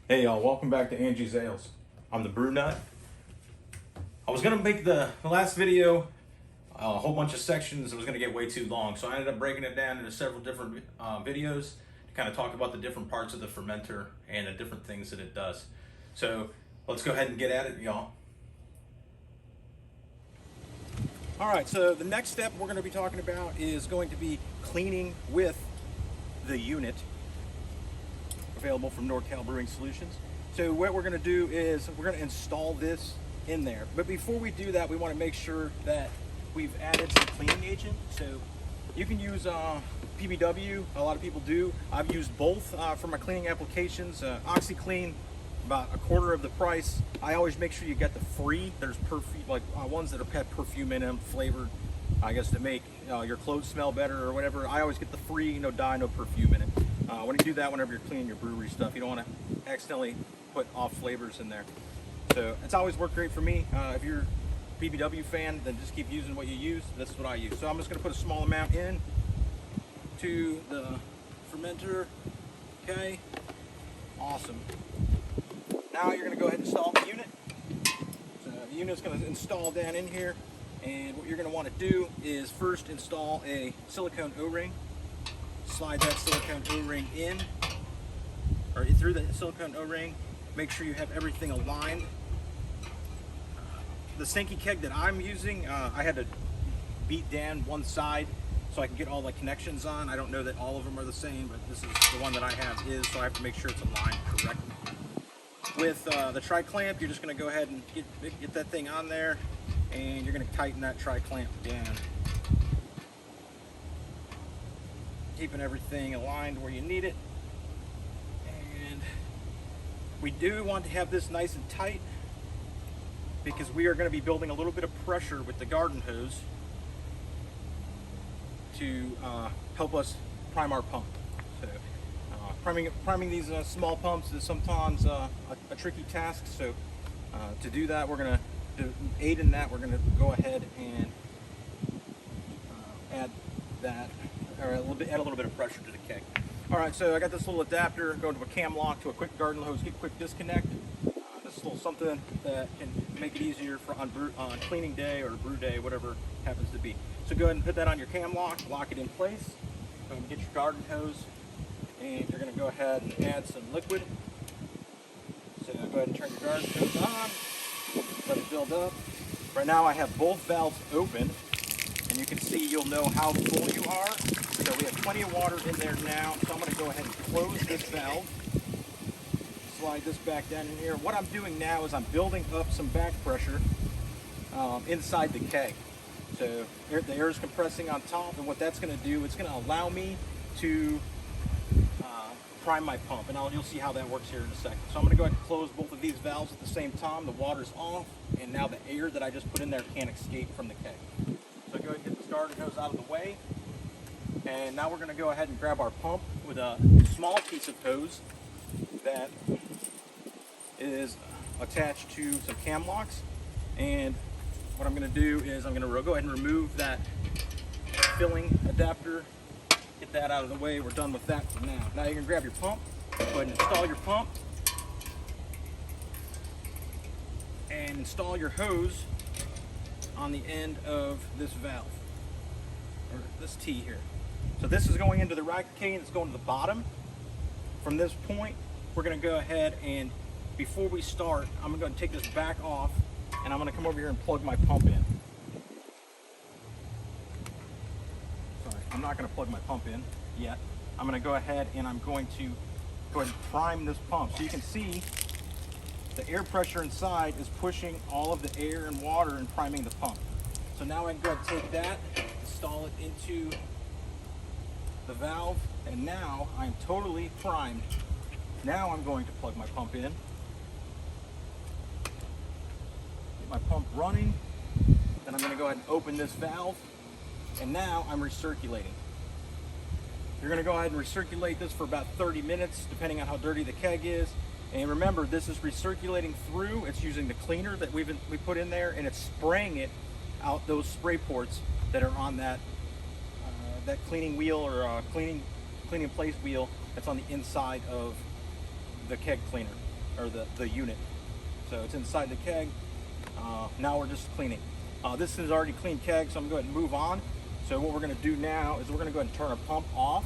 Hey y'all, welcome back to Angie's Ales. I'm the Brew Nut. I was gonna make the last video a whole bunch of sections. It was gonna get way too long, so I ended up breaking it down into several different videos to kind of talk about the different parts of the fermenter and the different things that it does. So let's go ahead and get at it, y'all. All right, so the next step we're gonna be talking about is going to be cleaning with the unit available from NorCal Brewing Solutions. So what we're going to do is we're going to install this in there. But before we do that, we want to make sure that we've added some cleaning agent. So you can use PBW. A lot of people do. I've used both for my cleaning applications. OxyClean, about a quarter of the price. I always make sure you get the free. There's perfume, like ones that have perfume in them, flavored, I guess, to make your clothes smell better or whatever. I always get the free, no dye, no perfume in it. When you do that, whenever you're cleaning your brewery stuff, you don't want to accidentally put off flavors in there. So it's always worked great for me. If you're a PBW fan, then just keep using what you use. That's what I use. So I'm just going to put a small amount in to the fermenter. Okay, awesome. Now you're going to go ahead and install the unit. So the unit's going to install down in here, and what you're going to want to do is first install a silicone O-ring. Slide that silicone O-ring in, or through the silicone O-ring. Make sure you have everything aligned. The Sanke Keg that I'm using, I had to beat down one side so I can get all the connections on. I don't know that all of them are the same, but this is the one that I have is, so I have to make sure it's aligned correctly. With the tri-clamp, you're just going to go ahead and get that thing on there, and you're going to tighten that tri-clamp down. Keeping everything aligned where you need it. And we do want to have this nice and tight because we are going to be building a little bit of pressure with the garden hose to help us prime our pump. So priming these small pumps is sometimes a tricky task, so to do that, we're going to aid in that. We're going to go ahead and add that, or add a little bit of pressure to the keg. All right, so I got this little adapter going to a cam lock to a quick garden hose, quick disconnect. This is a little something that can make it easier for on cleaning day or brew day, whatever happens to be. So go ahead and put that on your cam lock it in place. Go ahead and get your garden hose, and you're going to go ahead and add some liquid. So go ahead and turn your garden hose on, let it build up. Right now I have both valves open, and you can see, you'll know how full you are. So we have plenty of water in there now, so I'm going to go ahead and close this valve, slide this back down in here. What I'm doing now is I'm building up some back pressure inside the keg. So the air is compressing on top, and what that's going to do, it's going to allow me to prime my pump, and you'll see how that works here in a second. So I'm going to go ahead and close both of these valves at the same time. The water's off, and now the air that I just put in there can't escape from the keg. So go ahead and get this garden hose out of the way. And now we're going to go ahead and grab our pump with a small piece of hose that is attached to some cam locks. And what I'm going to do is I'm going to go ahead and remove that filling adapter, get that out of the way. We're done with that for now. Now you can grab your pump, go ahead and install your pump, and install your hose on the end of this valve, or this T here. So this is going into the rack cane, it's going to the bottom. From this point, we're going to go ahead and, before we start, I'm going to take this back off, and I'm going to come over here and plug my pump in. Sorry, I'm not going to plug my pump in yet. I'm going to go ahead and I'm going to go ahead and prime this pump. So you can see the air pressure inside is pushing all of the air and water and priming the pump. So now I can go ahead and take that, install it into the valve, and now I'm totally primed. Now I'm going to plug my pump in, get my pump running, then I'm going to go ahead and open this valve, and now I'm recirculating. You're going to go ahead and recirculate this for about 30 minutes, depending on how dirty the keg is. And remember, this is recirculating through. It's using the cleaner that we put in there, and it's spraying it out those spray ports that are on that that cleaning wheel or cleaning in place wheel that's on the inside of the keg cleaner or the unit. So it's inside the keg. Now we're just cleaning. This is already clean keg, so I'm going to go ahead and move on. So what we're going to do now is we're going to go ahead and turn our pump off.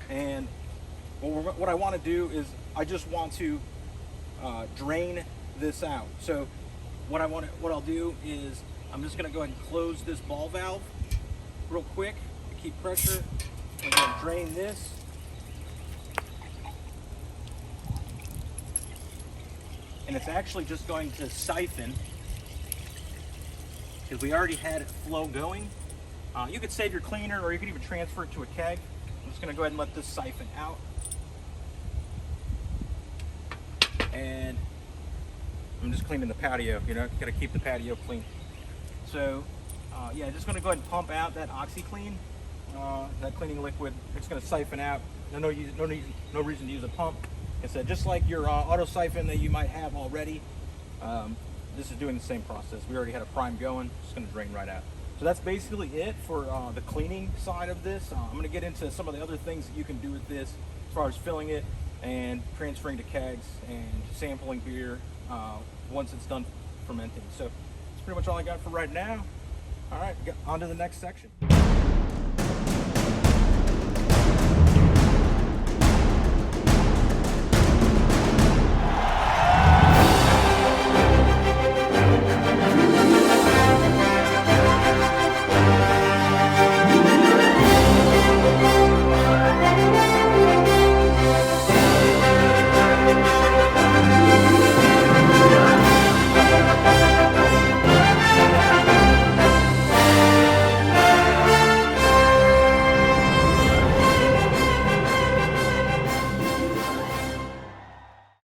And what I want to do is I just want to drain this out. So what I'll do is I'm just going to go ahead and close this ball valve real quick to keep pressure. I'm going to drain this. And it's actually just going to siphon, because we already had it flow going. You could save your cleaner, or you could even transfer it to a keg. I'm just going to go ahead and let this siphon out. And I'm just cleaning the patio, you know, got to keep the patio clean. So, yeah, just going to go ahead and pump out that OxyClean, that cleaning liquid. It's going to siphon out. No reason to use a pump. Instead, just like your auto siphon that you might have already, this is doing the same process. We already had a prime going. It's going to drain right out. So that's basically it for the cleaning side of this. I'm going to get into some of the other things that you can do with this as far as filling it and transferring to kegs and sampling beer once it's done fermenting. So that's pretty much all I got for right now. All right, on to the next section.